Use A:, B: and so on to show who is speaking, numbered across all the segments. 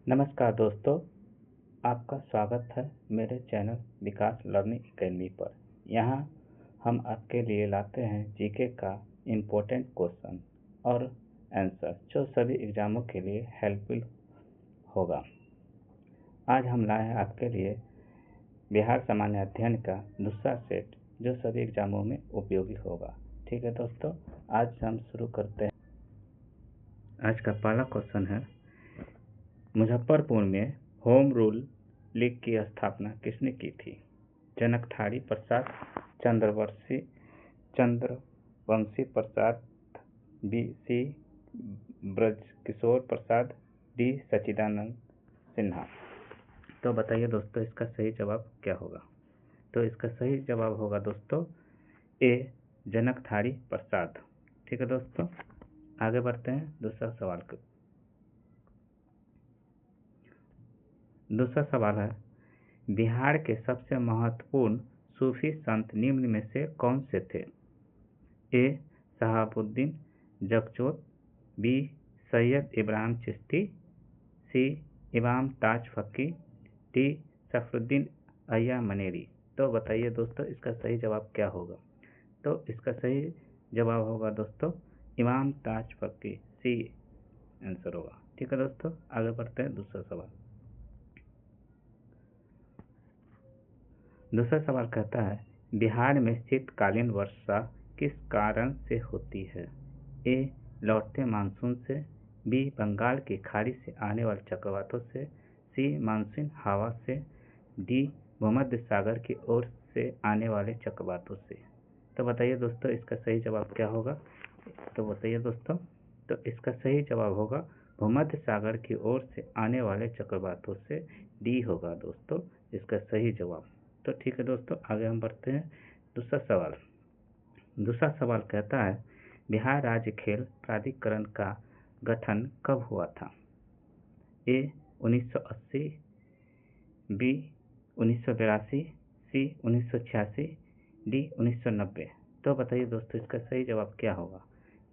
A: नमस्कार दोस्तों, आपका स्वागत है मेरे चैनल विकास लर्निंग एकेडमी पर। यहाँ हम आपके लिए लाते हैं जीके का इम्पोर्टेंट क्वेश्चन और आंसर जो सभी एग्ज़ामों के लिए हेल्पफुल होगा। आज हम लाए हैं आपके लिए बिहार सामान्य अध्ययन का दूसरा सेट जो सभी एग्ज़ामों में उपयोगी होगा। ठीक है दोस्तों, आज हम शुरू करते हैं। आज का पहला क्वेश्चन है, मुजफ्फरपुर में होम रूल लीग की स्थापना किसने की थी? जनकठारी प्रसाद, चंद्रवंशी प्रसाद, बी सी ब्रजकिशोर प्रसाद, डी सच्चिदानंद सिन्हा। तो बताइए दोस्तों, इसका सही जवाब क्या होगा? तो इसका सही जवाब होगा दोस्तों ए जनकठारी प्रसाद। ठीक है दोस्तों, आगे बढ़ते हैं दूसरा सवाल को। दूसरा सवाल है, बिहार के सबसे महत्वपूर्ण सूफी संत निम्न में से कौन से थे? ए शहाबुद्दीन जगचोत, बी सैयद इब्राहिम चिश्ती, सी इमाम ताज फकीर, डी सफरुद्दीन अय्या मनेरी। तो बताइए दोस्तों, इसका सही जवाब क्या होगा? तो इसका सही जवाब होगा दोस्तों इमाम ताज फकीर, सी आंसर होगा। ठीक है दोस्तों, आगे बढ़ते हैं दूसरा सवाल। दूसरा सवाल कहता है, बिहार में शीतकालीन वर्षा किस कारण से होती है? ए लौटते मानसून से, बी बंगाल की खाड़ी से आने वाले चक्रवातों से, सी मानसून हवा से, डी भूमध्य सागर की ओर से आने वाले चक्रवातों से। तो बताइए दोस्तों, इसका सही जवाब क्या होगा? तो बताइए दोस्तों, तो इसका सही जवाब होगा भूमध्य सागर की ओर से आने वाले चक्रवातों से, डी होगा दोस्तों इसका सही जवाब। तो ठीक है दोस्तों, आगे हम बढ़ते हैं दूसरा सवाल। दूसरा सवाल कहता है, बिहार राज्य खेल प्राधिकरण का गठन कब हुआ था? ए 1980, बी 1982, सी 1986, डी 1990। तो बताइए दोस्तों, इसका सही जवाब क्या होगा?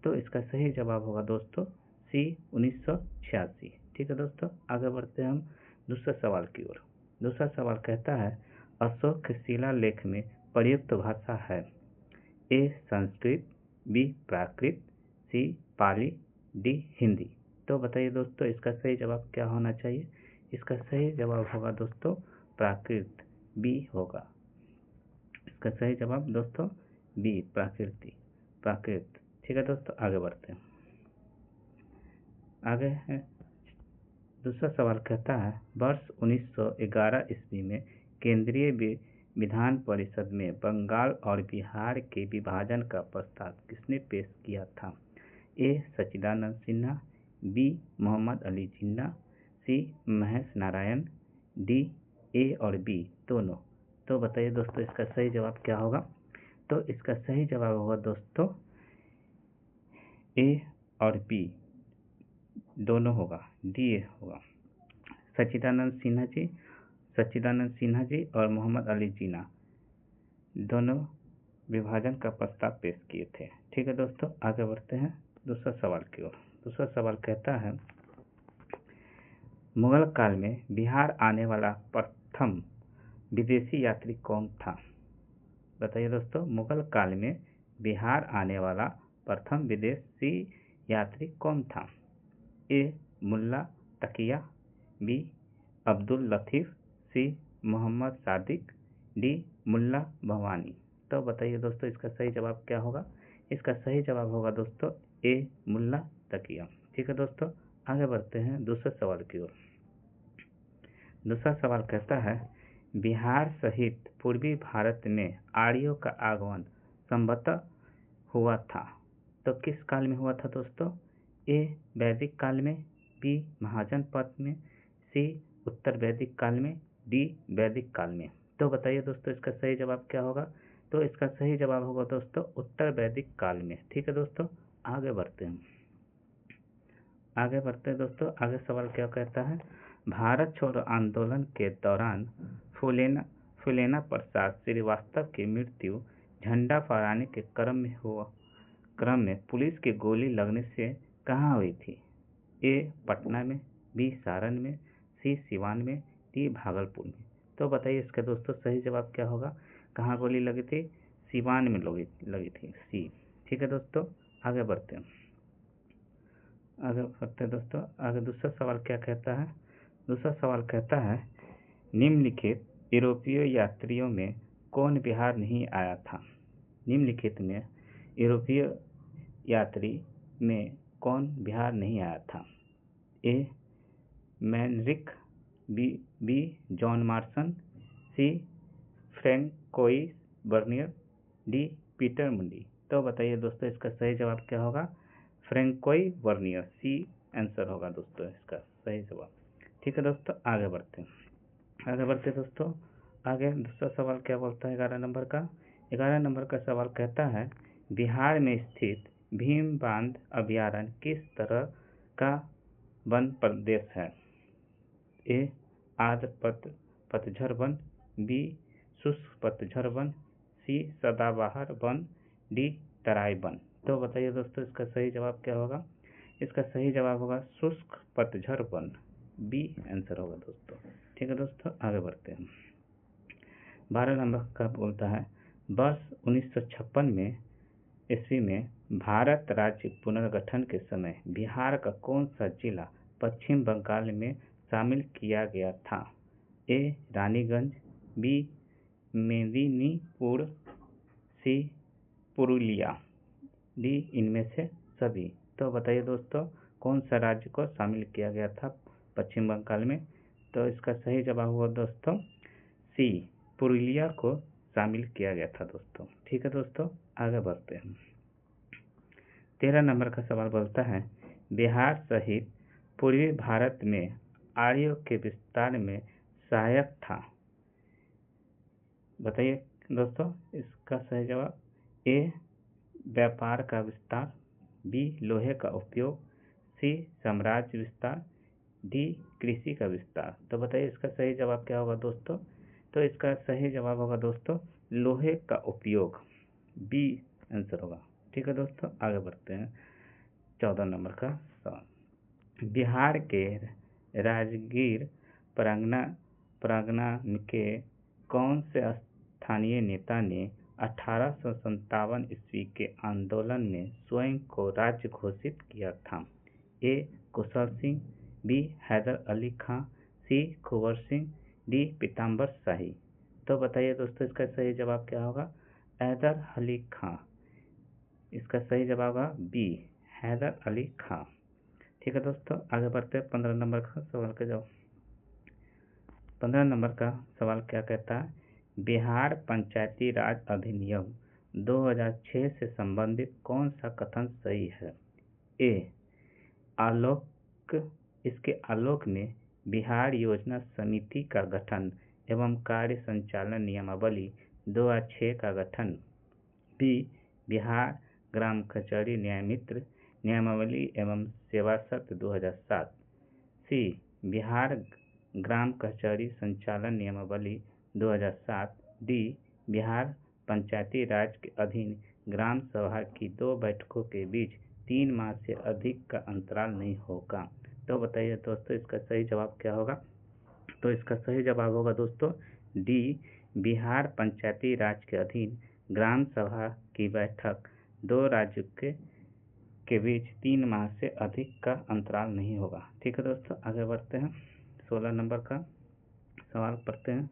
A: तो इसका सही जवाब होगा दोस्तों सी 1986। ठीक है दोस्तों, आगे बढ़ते हैं हम दूसरा सवाल की ओर। दूसरा सवाल कहता है, अशोक के शिलालेख में प्रयुक्त भाषा है? ए संस्कृत, बी प्राकृत, सी पाली, डी हिंदी। तो बताइए दोस्तों, इसका सही जवाब क्या होना चाहिए? इसका सही जवाब होगा दोस्तों प्राकृत, बी होगा इसका सही जवाब दोस्तों बी प्राकृत। ठीक है दोस्तों, आगे बढ़ते हैं। आगे है दूसरा सवाल कहता है, वर्ष 1911 ईस्वी में केंद्रीय विधान परिषद में बंगाल और बिहार के विभाजन का प्रस्ताव किसने पेश किया था? A Sachchidanand Sinha, B Mohammad Ali Jinnah, C Mahesh Narayan, D A और बी दोनों। तो बताइए दोस्तों, इसका सही जवाब क्या होगा? तो इसका सही जवाब होगा दोस्तों ए और बी दोनों होगा, डी होगा। सच्चिदानंद सिन्हा जी और मोहम्मद अली जिन्ना दोनों विभाजन का प्रस्ताव पेश किए थे। ठीक है दोस्तों, आगे बढ़ते हैं दूसरा सवाल की ओर। दूसरा सवाल कहता है, मुगल काल में बिहार आने वाला प्रथम विदेशी यात्री कौन था? बताइए दोस्तों, मुगल काल में बिहार आने वाला प्रथम विदेशी यात्री कौन था? ए मुल्ला तकिया, बी अब्दुल लतीफ, सी मोहम्मद सादिक, डी मुल्ला भवानी। तो बताइए दोस्तों, इसका सही जवाब क्या होगा? इसका सही जवाब होगा दोस्तों ए मुल्ला तकिया। ठीक है दोस्तों, आगे बढ़ते हैं दूसरे सवाल की ओर। दूसरा सवाल कहता है, बिहार सहित पूर्वी भारत में आर्यों का आगमन संभवतः हुआ था। तो किस काल में हुआ था दोस्तों? ए वैदिक काल में, बी महाजनपद में, सी उत्तर वैदिक काल में, डी वैदिक काल में। तो बताइए दोस्तों, इसका सही जवाब क्या होगा? तो इसका सही जवाब होगा दोस्तों उत्तर वैदिक काल में। ठीक है दोस्तों, आगे बढ़ते हैं दोस्तों। आगे सवाल क्या कहता है, भारत छोड़ो आंदोलन के दौरान फूलेना प्रसाद श्रीवास्तव की मृत्यु झंडा फहराने के क्रम में पुलिस की गोली लगने से कहाँ हुई थी? ए पटना में, बी सारण में, सी सिवान में, डी भागलपुर में। तो बताइए इसका दोस्तों सही जवाब क्या होगा। कहाँ गोली लगी थी, सिवान में लगी थी, सी। ठीक है दोस्तों, आगे बढ़ते हैं दोस्तों। आगे दूसरा सवाल क्या कहता है। दूसरा सवाल कहता है निम्नलिखित यूरोपीय यात्रियों में कौन बिहार नहीं आया था। निम्नलिखित में यूरोपीय यात्री में कौन बिहार नहीं आया था। ए मैनरिक, बी जॉन मार्सन, सी फ्रैंकोइस बर्नियर, डी पीटर मुंडी। तो बताइए दोस्तों इसका सही जवाब क्या होगा। फ्रैंकोइस बर्नियर, सी आंसर होगा दोस्तों इसका सही जवाब। ठीक है दोस्तों, आगे बढ़ते दोस्तों। आगे दूसरा सवाल क्या बोलता है 11 नंबर का। 11 नंबर का सवाल कहता है बिहार में स्थित भीम बांध अभयारण्य किस तरह का वन प्रदेश है। ए आर्द्र पतझड़ वन, बी शुष्क पतझड़ वन, सी सदाबहार वन, डी तराई वन। तो बताइए दोस्तों इसका सही जवाब क्या होगा। इसका सही जवाब होगा शुष्क पतझड़ वन, बी आंसर होगा दोस्तों। ठीक है दोस्तों, आगे बढ़ते हैं। 12 नंबर का बोलता है वर्ष 1956 में ईस्वी में भारत राज्य पुनर्गठन के समय बिहार का कौन सा जिला पश्चिम बंगाल में शामिल किया गया था। ए रानीगंज, बी मेदिनीपुर, सी पुरुलिया, डी इनमें से सभी। तो बताइए दोस्तों कौन सा राज्य को शामिल किया गया था पश्चिम बंगाल में। तो इसका सही जवाब हुआ दोस्तों सी पुरुलिया को शामिल किया गया था दोस्तों। ठीक है दोस्तों, आगे बढ़ते हैं। 13 नंबर का सवाल बोलता है बिहार सहित पूर्वी भारत में आर्यों के विस्तार में सहायक था। बताइए दोस्तों इसका सही जवाब। ए व्यापार का विस्तार, बी लोहे का उपयोग, सी साम्राज्य विस्तार, डी कृषि का विस्तार। तो बताइए इसका सही जवाब क्या होगा दोस्तों। तो इसका सही जवाब होगा दोस्तों लोहे का उपयोग, बी आंसर होगा। ठीक है दोस्तों, आगे बढ़ते हैं। 14 नंबर का सवाल बिहार के राजगीर परगना के कौन से स्थानीय नेता ने 1857 ईस्वी के आंदोलन में स्वयं को राज्य घोषित किया था। ए कुशल सिंह, बी हैदर अली खां, सी कुंवर सिंह, डी पीताम्बर शाही। तो बताइए दोस्तों इसका सही जवाब क्या होगा। हैदर अली खां, इसका सही जवाब होगा बी हैदर अली खां। ठीक है दोस्तों, आगे बढ़ते हैं 15 नंबर का सवाल का जवाब। 15 नंबर का सवाल क्या कहता है बिहार पंचायती राज अधिनियम 2006 से संबंधित कौन सा कथन सही है। ए इसके आलोक में बिहार योजना समिति का गठन एवं कार्य संचालन नियमावली 2006 का गठन, बी बिहार ग्राम कचहरी न्यायमित्र नियमावली एवं सेवा सत्र 2007, सी बिहार ग्राम कचहरी संचालन नियमावली 2007, डी बिहार पंचायती राज के अधीन ग्राम सभा की 2 बैठकों के बीच 3 माह से अधिक का अंतराल नहीं होगा। तो बताइए दोस्तों इसका सही जवाब क्या होगा। तो इसका सही जवाब होगा दोस्तों डी बिहार पंचायती राज के अधीन ग्राम सभा की बैठक 2 राज्यों के बीच 3 माह से अधिक का अंतराल नहीं होगा। ठीक है दोस्तों, आगे बढ़ते हैं। 16 नंबर का सवाल पढ़ते हैं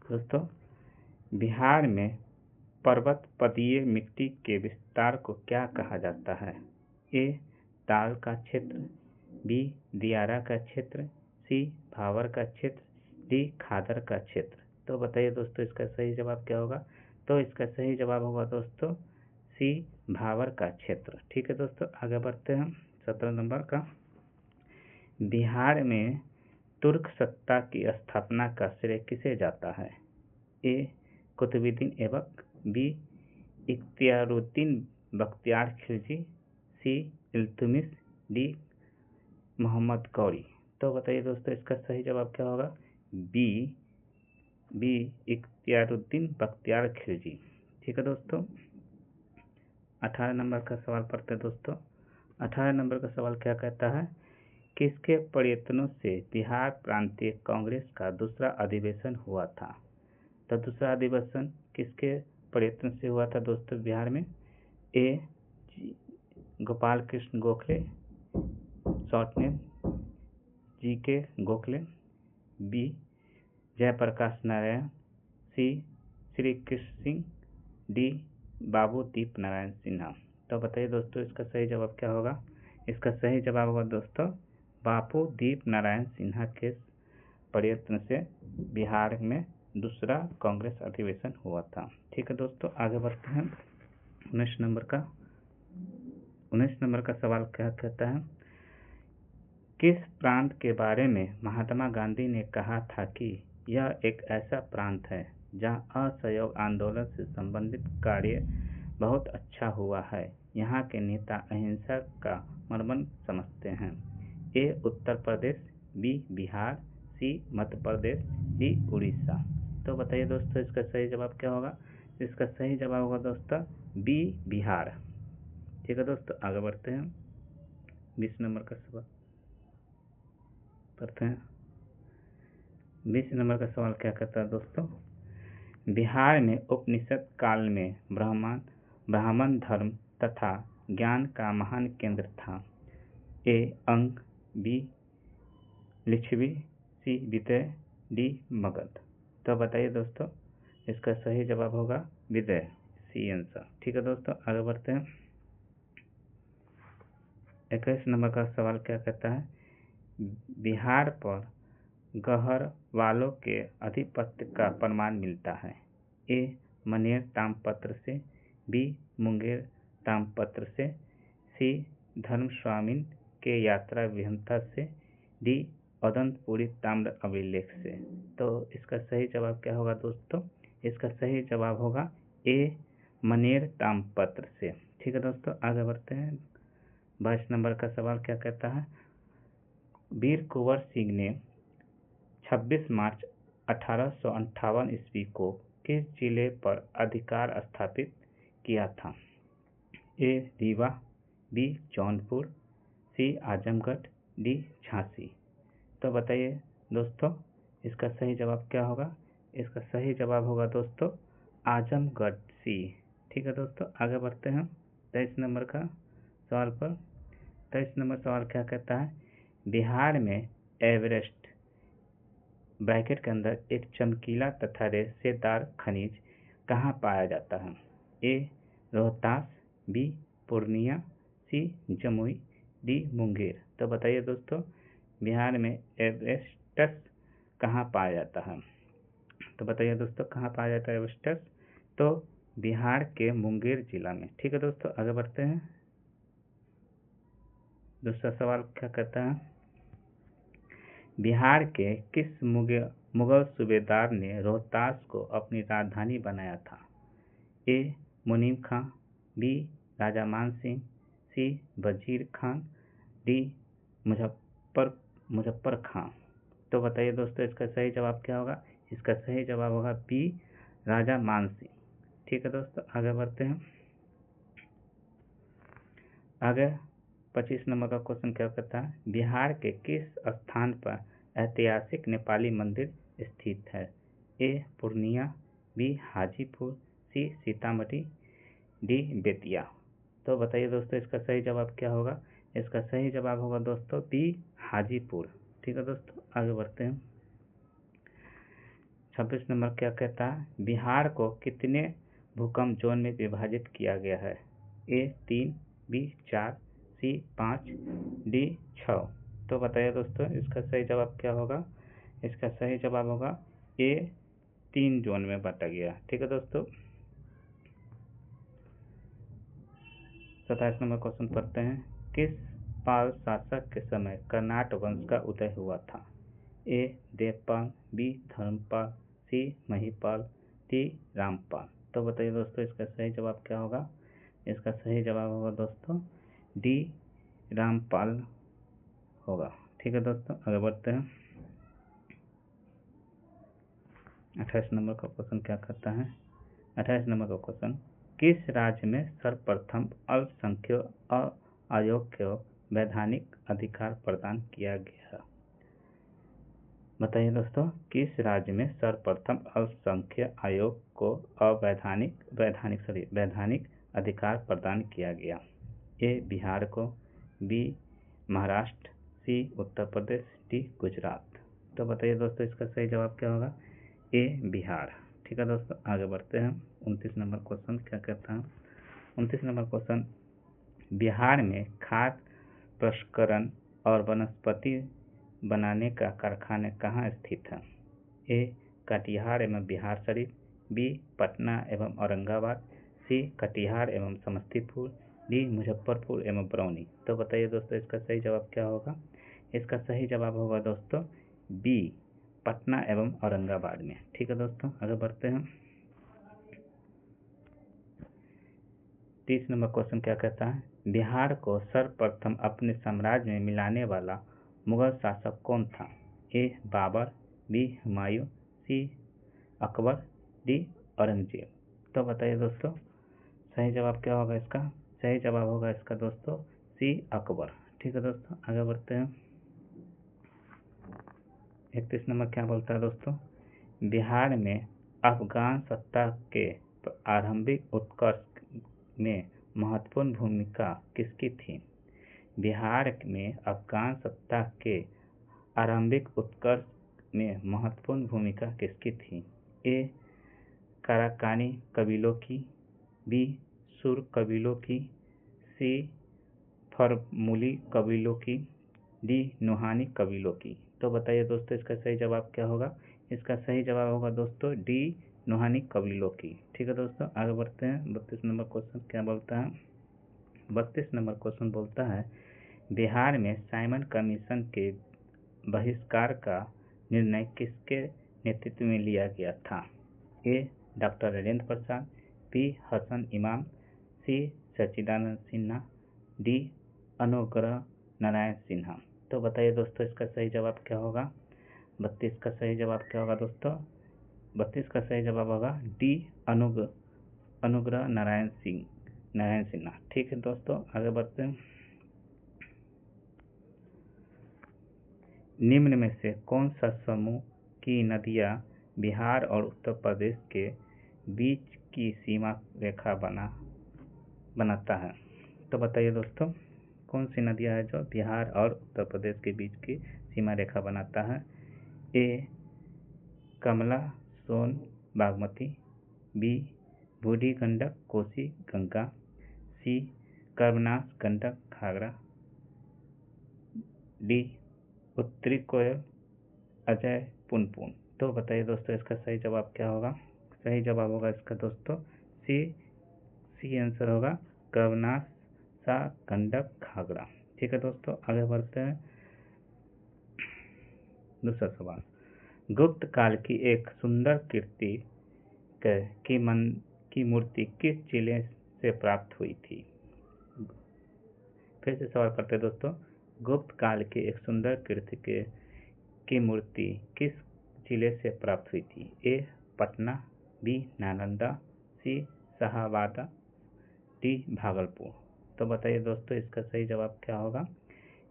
A: दोस्तों। बिहार में पर्वतपदीय मिट्टी के विस्तार को क्या कहा जाता है। ए ताल का क्षेत्र, बी दियारा का क्षेत्र, सी भावर का क्षेत्र, डी खादर का क्षेत्र। तो बताइए दोस्तों इसका सही जवाब क्या होगा। तो इसका सही जवाब होगा दोस्तों सी भावर का क्षेत्र। ठीक है दोस्तों, आगे बढ़ते हैं। 17 नंबर का बिहार में तुर्क सत्ता की स्थापना का श्रेय किसे जाता है। ए कुतुबुद्दीन ऐबक, बी इख्तियारुद्दीन बख्तियार खिलजी, सी इल्तुतमिश, डी मोहम्मद गौरी। तो बताइए दोस्तों इसका सही जवाब क्या होगा। बी इख्तियारुद्दीन बख्तियार खिलजी। ठीक है दोस्तों, 18 नंबर का सवाल पढ़ते हैं दोस्तों। 18 नंबर का सवाल क्या कहता है किसके प्रयत्नों से बिहार प्रांतीय कांग्रेस का दूसरा अधिवेशन हुआ था? तो दूसरा अधिवेशन किसके प्रयत्न से हुआ था दोस्तों बिहार में? A Gopal Krishna Gokhale, short name GK. Gokhale, B Jayaprakash Narayan, C Shri Krishna Singh, D Babu Deep Narayan Sinha. तो बताइए दोस्तों इसका सही जवाब क्या होगा? इसका सही जवाब होगा दोस्तों बाबू दीप नारायण सिन्हा के प्रयत्न से बिहार में दूसरा कांग्रेस अधिवेशन हुआ था। ठीक है दोस्तों, आगे बढ़ते हैं। 19 नंबर का सवाल क्या कहता है? किस प्रांत के बारे में महात्मा गांधी ने कहा था कि यह एक ऐसा प्रांत है जहां असहयोग आंदोलन से संबंधित कार्य बहुत अच्छा हुआ है, यहाँ के नेता अहिंसा का मर्म समझते हैं? ए उत्तर प्रदेश, बी बिहार, सी मध्य प्रदेश, डी उड़ीसा। तो बताइए दोस्तों इसका सही जवाब क्या होगा? इसका सही जवाब होगा दोस्तों बी बिहार। ठीक है दोस्तों, आगे बढ़ते हैं। 20 नंबर का सवाल पढ़ते हैं। 20 नंबर का सवाल क्या कहता है दोस्तों? बिहार में उपनिषद काल में ब्राह्मण धर्म तथा ज्ञान का महान केंद्र था। ए अंग, बी लिच्छवी, सी विदय, डी मगध। तो बताइए दोस्तों इसका सही जवाब होगा विदय, सी आंसर। ठीक है दोस्तों, आगे बढ़ते हैं। 21 नंबर का सवाल क्या कहता है? बिहार पर गहर वालों के आधिपत्य का प्रमाण मिलता है। ए मनेर ताम्रपत्र से, बी मुंगेर ताम्रपत्र से, सी धर्मस्वामिन के यात्रा विहंता से, डी अदंतपुरी ताम्र अभिलेख से। तो इसका सही जवाब क्या होगा दोस्तों? इसका सही जवाब होगा ए मनेर ताम्रपत्र से। ठीक है दोस्तों, आगे बढ़ते हैं। 22 नंबर का सवाल क्या कहता है? वीर कुंवर सिंह ने 26 मार्च 1858 ईस्वी को किस जिले पर अधिकार स्थापित किया था? ए रीवा, बी जौनपुर, सी आजमगढ़, डी झांसी। तो बताइए दोस्तों इसका सही जवाब क्या होगा? इसका सही जवाब होगा दोस्तों आजमगढ़ सी। ठीक है दोस्तों, आगे बढ़ते हैं 23 नंबर का सवाल पर। 23 नंबर सवाल क्या कहता है? बिहार में एवरेस्ट ब्रैकेट के अंदर एक चमकीला तथा रेशेदार खनिज कहाँ पाया जाता है? ए रोहतास, बी पूर्णिया, सी जमुई, डी मुंगेर। तो बताइए दोस्तों बिहार में एवरेस्टस कहाँ पाया जाता है? तो बताइए दोस्तों कहाँ पाया जाता है एवरेस्टस? तो बिहार के मुंगेर जिला में। ठीक है दोस्तों, आगे बढ़ते हैं। दूसरा सवाल क्या कहता है? बिहार के किस मुगल सूबेदार ने रोहतास को अपनी राजधानी बनाया था? ए मुनीम खां, बी राजा मान सिंह, सी वजीर खान, डी मुजफ्फर खां। तो बताइए दोस्तों इसका सही जवाब क्या होगा? इसका सही जवाब होगा बी राजा मान सिंह। ठीक है दोस्तों, आगे बढ़ते हैं। आगे 25 नंबर का क्वेश्चन क्या कहता है? बिहार के किस स्थान पर ऐतिहासिक नेपाली मंदिर स्थित है? ए पूर्णिया, बी हाजीपुर, सी सीतामढ़ी, डी बेतिया। तो बताइए दोस्तों इसका सही जवाब क्या होगा? इसका सही जवाब होगा दोस्तों बी हाजीपुर। ठीक है दोस्तों, आगे बढ़ते हैं। 26 नंबर क्या कहता है? बिहार को कितने भूकंप जोन में विभाजित किया गया है? ए 3, बी 4, सी 5, डी 6। तो बताइए दोस्तों इसका सही जवाब क्या होगा? इसका सही जवाब होगा ए 3 जोन में बांटा गया। ठीक है दोस्तों, 27 नंबर क्वेश्चन पढ़ते हैं। किस पाल शासक के समय कर्नाट वंश का उदय हुआ था? ए देवपाल, बी धर्मपाल, सी महिपाल, डी रामपाल। तो बताइए दोस्तों इसका सही जवाब क्या होगा? इसका सही जवाब होगा दोस्तों डी रामपाल होगा। ठीक है दोस्तों, आगे बढ़ते हैं। 28 नंबर का क्वेश्चन क्या कहता है? 28 नंबर का क्वेश्चन, किस राज्य में सर्वप्रथम अल्पसंख्यक आयोग को वैधानिक अधिकार प्रदान किया गया। बताइए दोस्तों, किस राज्य में सर्वप्रथम अल्पसंख्यक आयोग को वैधानिक अधिकार प्रदान किया गया? ए बिहार को, बी महाराष्ट्र, सी उत्तर प्रदेश, डी गुजरात। तो बताइए दोस्तों, इसका सही जवाब क्या होगा? ए बिहार। ठीक है दोस्तों, आगे बढ़ते हैं। 29 नंबर क्वेश्चन क्या कहता है? 29 नंबर क्वेश्चन, बिहार में खाद्य प्रसंस्करण और वनस्पति बनाने का कारखाना कहाँ स्थित है? ए कटिहार एवं बिहार शरीफ, बी पटना एवं औरंगाबाद, सी कटिहार एवं समस्तीपुर, डी मुजफ्फरपुर एवं बरौनी। तो बताइए दोस्तों, इसका सही जवाब क्या होगा? इसका सही जवाब होगा दोस्तों बी पटना एवं औरंगाबाद में। ठीक है दोस्तों, आगे बढ़ते हैं। 30 नंबर क्वेश्चन क्या कहता है? बिहार को सर्वप्रथम अपने साम्राज्य में मिलाने वाला मुगल शासक कौन था? ए बाबर, बी हुमायूं, सी अकबर, डी औरंगजेब। तो बताइए दोस्तों, सही जवाब क्या होगा इसका? सही जवाब होगा इसका दोस्तों सी अकबर। ठीक है दोस्तों, आगे बढ़ते हैं। 31 नंबर क्या बोलता है दोस्तों? बिहार में अफगान सत्ता के आरंभिक उत्कर्ष में महत्वपूर्ण भूमिका किसकी थी? बिहार में अफगान सत्ता के आरंभिक उत्कर्ष में महत्वपूर्ण भूमिका किसकी थी? ए काराकानी कबीलों की, बी सुर कबीलों की, सी फरमूली कबीलों की, डी नुहानी कबीलों की। तो बताइए दोस्तों, इसका सही जवाब क्या होगा? इसका सही जवाब होगा दोस्तों डी नुहानी कबीलों की। ठीक है दोस्तों, आगे बढ़ते हैं। 32 नंबर क्वेश्चन क्या बोलता है? 32 नंबर क्वेश्चन बोलता है, बिहार में साइमन कमीशन के बहिष्कार का निर्णय किसके नेतृत्व में लिया गया था? ए डॉक्टर राजेंद्र प्रसाद, बी हसन इमाम, सी सच्चिदानंद सिन्हा, डी अनुग्रह नारायण सिन्हा। तो बताइए दोस्तों, इसका सही जवाब क्या होगा? 32 का सही जवाब क्या होगा दोस्तों? 32 का सही जवाब होगा डी अनुग्रह नारायण सिन्हा। ठीक है दोस्तों, आगे बढ़ते हैं। निम्न में से कौन सा समूह की नदियां बिहार और उत्तर प्रदेश के बीच की सीमा रेखा बनाता है? तो बताइए दोस्तों, कौन सी नदियां है जो बिहार और उत्तर प्रदेश के बीच की सीमा रेखा बनाता है? ए कमला सोन बागमती, बी बूढ़ी गंडक कोसी गंगा, सी कर्मनाश गंडक घाघरा, डी उत्तरी कोयल अजय पुनपुन। तो बताइए दोस्तों, इसका सही जवाब क्या होगा? सही जवाब होगा इसका दोस्तों सी आंसर होगा कर्मनाश सा गंडक घाघरा। ठीक है दोस्तों, आगे बढ़ते हैं। दूसरा सवाल, गुप्त काल की एक सुंदर कीर्ति की मूर्ति किस जिले से प्राप्त हुई थी? फिर से सवाल करते हैं दोस्तों, गुप्त काल की एक सुंदर कीर्ति की मूर्ति किस जिले से प्राप्त हुई थी? ए पटना, बी नालंदा, सी शाहाबाद, डी भागलपुर। तो बताइए दोस्तों, इसका सही जवाब क्या होगा?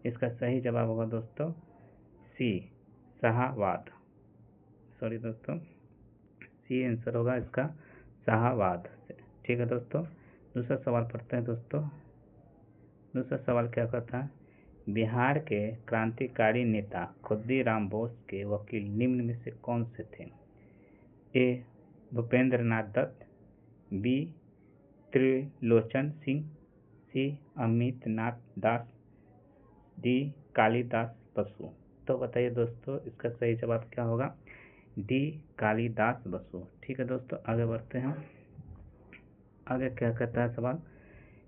A: इसका सही जवाब होगा दोस्तों सी शाहाबाद। सॉरी दोस्तों, सी आंसर होगा इसका शाहाबाद से। ठीक है दोस्तों, दूसरा सवाल पढ़ते हैं दोस्तों। दूसरा सवाल क्या कहता है? बिहार के क्रांतिकारी नेता खुद्दीराम बोस के वकील निम्न में से कौन से थे? ए भूपेंद्र नाथ दत्त, बी त्रिलोचन सिंह, सी अमित नाथ दास, डी कालिदास बसु। तो बताइए दोस्तों, इसका सही जवाब क्या होगा? डी कालिदास बसु। ठीक है दोस्तों, आगे बढ़ते हैं। आगे क्या कहता है सवाल?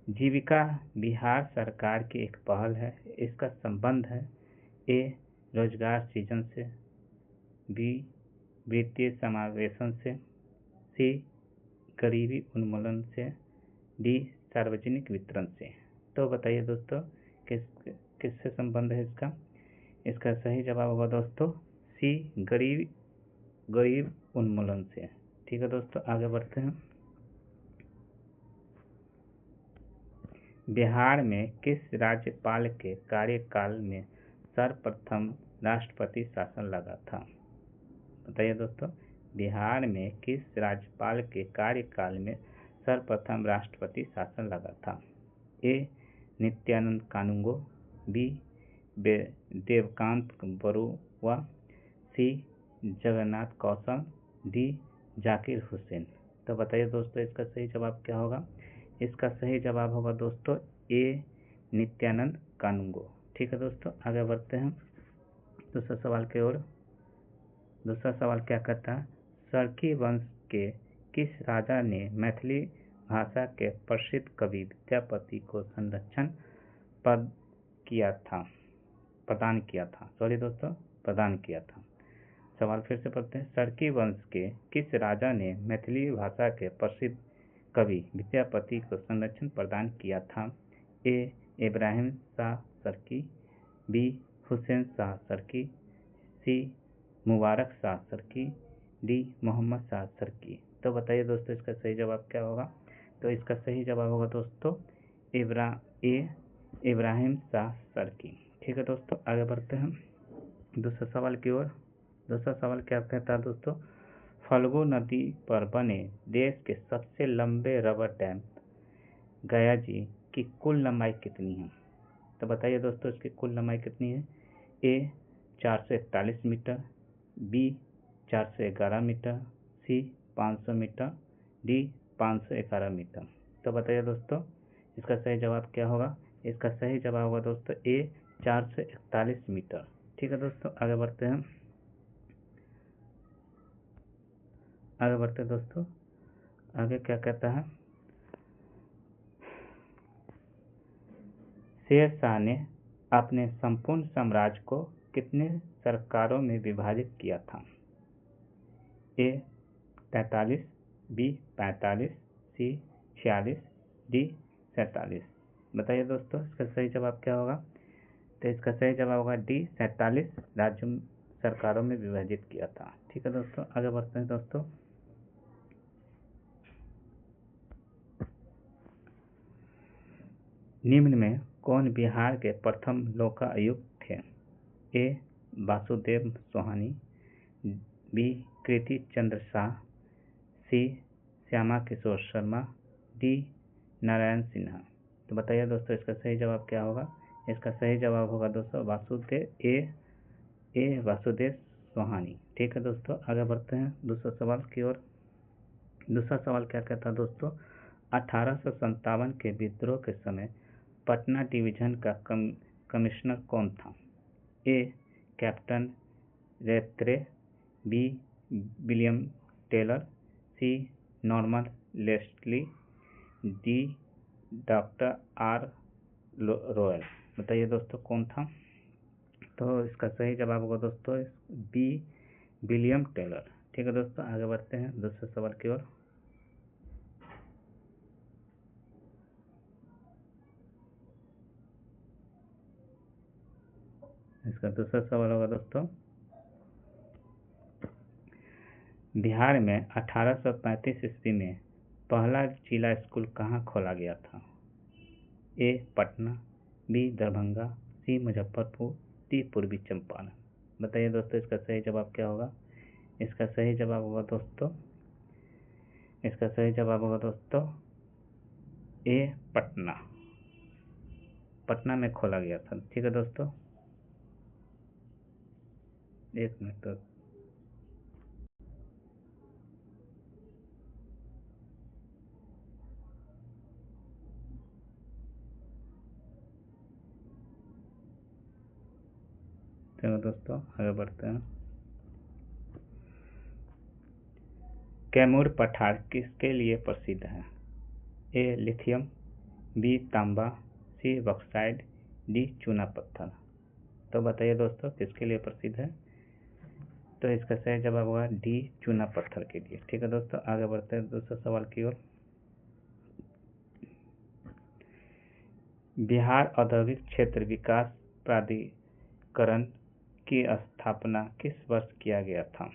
A: जीविका बिहार सरकार की एक पहल है, इसका संबंध है ए रोजगार सृजन से, बी वित्तीय समावेशन से, सी गरीबी उन्मूलन से, डी सार्वजनिक वितरण से। तो बताइए दोस्तों, किससे संबंध है इसका? इसका सही जवाब होगा दोस्तों सी गरीब उन्मूलन से। ठीक है दोस्तों, आगे बढ़ते हैं। बिहार में किस राज्यपाल के कार्यकाल में सर्वप्रथम राष्ट्रपति शासन लगा था? बताइए दोस्तों, बिहार में किस राज्यपाल के कार्यकाल में सर्वप्रथम राष्ट्रपति शासन लगा था? ए. नित्यानंद कानूंगो, बी. देवकांत बरुआ, सी. जगन्नाथ कौशल, डी. जाकिर हुसैन। तो बताइए दोस्तों, इसका सही जवाब क्या होगा? इसका सही जवाब होगा दोस्तों ए. नित्यानंद कानूंगो। ठीक है दोस्तों, आगे बढ़ते हैं दूसरा सवाल की ओर। दूसरा सवाल क्या कहता है? सरकी वंश के किस राजा ने मैथिली भाषा के प्रसिद्ध कवि विद्यापति को संरक्षण प्रदान किया था। सवाल फिर से पढ़ते हैं। सरकी वंश के किस राजा ने मैथिली भाषा के प्रसिद्ध कवि विद्यापति को संरक्षण प्रदान किया था? ए. इब्राहिम शाह सरकी, बी. हुसैन शाह सरकी, सी. मुबारक शाह सरकी, डी. मोहम्मद शाह सरकी। तो बताइए दोस्तों, इसका सही जवाब क्या होगा? तो इसका सही जवाब होगा दोस्तों इब्राहिम शाह सरकी। ठीक है दोस्तों, आगे बढ़ते हैं दूसरा सवाल की ओर। दूसरा सवाल क्या कहता है दोस्तों? फल्गु नदी पर बने देश के सबसे लंबे रबर डैम गया जी की कुल लंबाई कितनी है? तो बताइए दोस्तों, इसकी कुल लंबाई कितनी है? ए. 441 मीटर, बी. 411 मीटर, सी. 500 मीटर, डी. 511 मीटर। तो बताइए दोस्तों, इसका सही जवाब क्या होगा? इसका सही जवाब होगा दोस्तों ए. 441 मीटर। ठीक है दोस्तों, आगे बढ़ते हैं दोस्तों। आगे क्या कहता है? शेर शाह ने अपने संपूर्ण साम्राज्य को कितने सरकारों में विभाजित किया था? ए. 43, बी. 45, सी. 46, डी. 47। बताइए दोस्तों, इसका सही जवाब क्या होगा? तो इसका सही जवाब होगा डी. 47 राज्य सरकारों में विभाजित किया था। ठीक है दोस्तों, आगे बढ़ते हैं दोस्तों। निम्न में कौन बिहार के प्रथम लोकायुक्त थे? ए. वासुदेव सोहानी, बी. कृति चंद्र शाह, सी. श्यामा किशोर शर्मा, डी. नारायण सिन्हा। तो बताइए दोस्तों, इसका सही जवाब क्या होगा? इसका सही जवाब होगा दोस्तों वासुदेव सोहानी। ठीक है दोस्तों, आगे बढ़ते हैं दूसरा सवाल की ओर। दूसरा सवाल क्या कहता है दोस्तों? 1857 के विद्रोह के समय पटना डिवीजन का कमिश्नर कौन था? A. Captain Rattray, B. William Taylor, C. Norman Leslie, D. Doctor R. Royal. बताइए दोस्तों, कौन था? तो इसका सही जवाब होगा दोस्तों बी. William Taylor. ठीक है दोस्तों, आगे बढ़ते हैं दूसरे सवाल की ओर। इसका दूसरा सवाल होगा दोस्तों, बिहार में 1835 ईस्वी में पहला जिला स्कूल कहाँ खोला गया था? ए. पटना, बी. दरभंगा, सी. मुजफ्फरपुर, डी. पूर्वी चंपारण। बताइए दोस्तों, इसका सही जवाब क्या होगा? इसका सही जवाब होगा दोस्तों ए. पटना में खोला गया था। ठीक है दोस्तों, एक मिनट तो चलो दोस्तों, आगे बढ़ते हैं। कैमूर पठार किसके लिए प्रसिद्ध है? ए. Lithium, B. तांबा, सी. Bauxite, D. चूना पत्थर। तो बताइए दोस्तों, किसके लिए प्रसिद्ध है? तो इसका सही जवाब होगा डी. चूना पत्थर के लिए। ठीक है दोस्तों, आगे बढ़ते हैं दूसरे सवाल की ओर। बिहार औद्योगिक क्षेत्र विकास प्राधिकरण की स्थापना किस वर्ष किया गया था?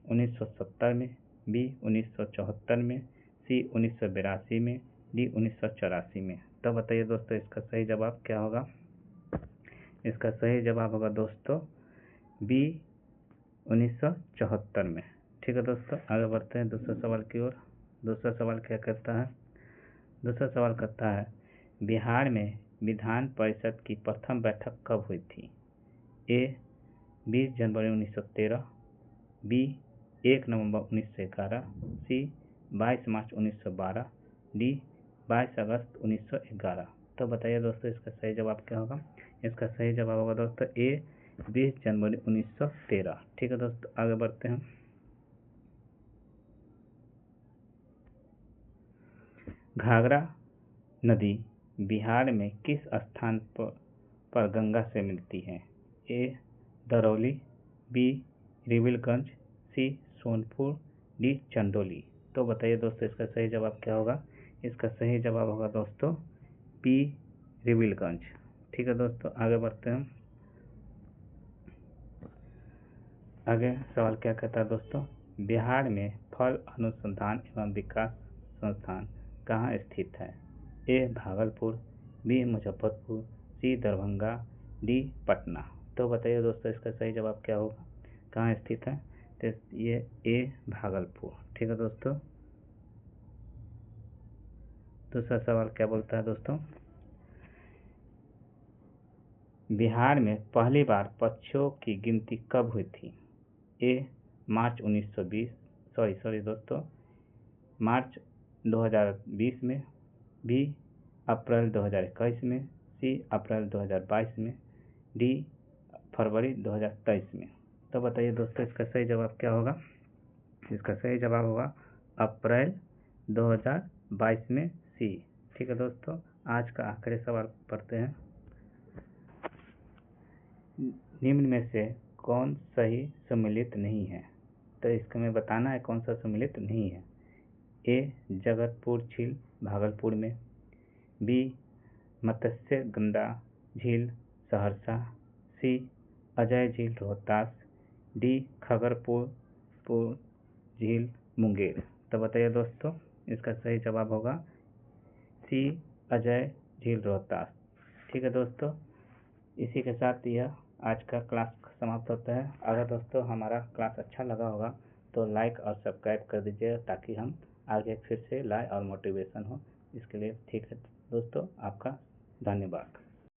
A: 1970 में, बी. 1974 में, सी. 1982 में, डी. 1984 में। तो बताइए दोस्तों इसका सही जवाब क्या होगा। इसका सही जवाब होगा दोस्तों बी 1974 में। ठीक है दोस्तों, आगे बढ़ते हैं दूसरे सवाल की ओर। दूसरा सवाल क्या कहता है। दूसरा सवाल कहता है बिहार में विधान परिषद की प्रथम बैठक कब हुई थी। ए 20 जनवरी 1913, बी 1 नवंबर 1911, सी 22 मार्च 1912, डी 22 अगस्त 1911। तो बताइए दोस्तों इसका सही जवाब क्या होगा। इसका सही जवाब होगा दोस्तों ए 20 जनवरी 1913। ठीक है दोस्तों, आगे बढ़ते हैं। घाघरा नदी बिहार में किस स्थान पर गंगा से मिलती है। ए दरौली, बी रिविलगंज, सी सोनपुर, डी चंदौली। तो बताइए दोस्तों इसका सही जवाब क्या होगा। इसका सही जवाब होगा दोस्तों बी रिविलगंज। ठीक है दोस्तों, आगे बढ़ते हैं। आगे सवाल क्या कहता है दोस्तों, बिहार में फल अनुसंधान एवं विकास संस्थान कहाँ स्थित है। ए भागलपुर, बी मुजफ्फरपुर, सी दरभंगा, डी पटना। तो बताइए दोस्तों इसका सही जवाब क्या होगा, कहाँ स्थित है। तो ये ए भागलपुर। ठीक है दोस्तों, दूसरा सवाल क्या बोलता है दोस्तों, बिहार में पहली बार पक्षियों की गिनती कब हुई थी। ए मार्च 1920 सॉरी दोस्तों मार्च 2020 में, बी अप्रैल 2021 में, सी अप्रैल 2022 में, डी फरवरी 2023 में। तो बताइए दोस्तों इसका सही जवाब क्या होगा। इसका सही जवाब होगा अप्रैल 2022 में, सी। ठीक है दोस्तों, आज का आखिरी सवाल पढ़ते हैं। निम्न में से कौन सही सम्मिलित नहीं है। तो इसका में बताना है कौन सा सम्मिलित नहीं है। ए जगतपुर झील भागलपुर में, बी मत्स्य गंगा झील सहरसा, सी अजय झील रोहतास, डी खगरपुर झील मुंगेर। तो बताइए दोस्तों इसका सही जवाब होगा सी अजय झील रोहतास। ठीक है दोस्तों, इसी के साथ यह आज का क्लास समाप्त होता है। अगर दोस्तों हमारा क्लास अच्छा लगा होगा तो लाइक और सब्सक्राइब कर दीजिएगा ताकि हम आगे फिर से लाए और मोटिवेशन हो इसके लिए। ठीक है दोस्तों, आपका धन्यवाद।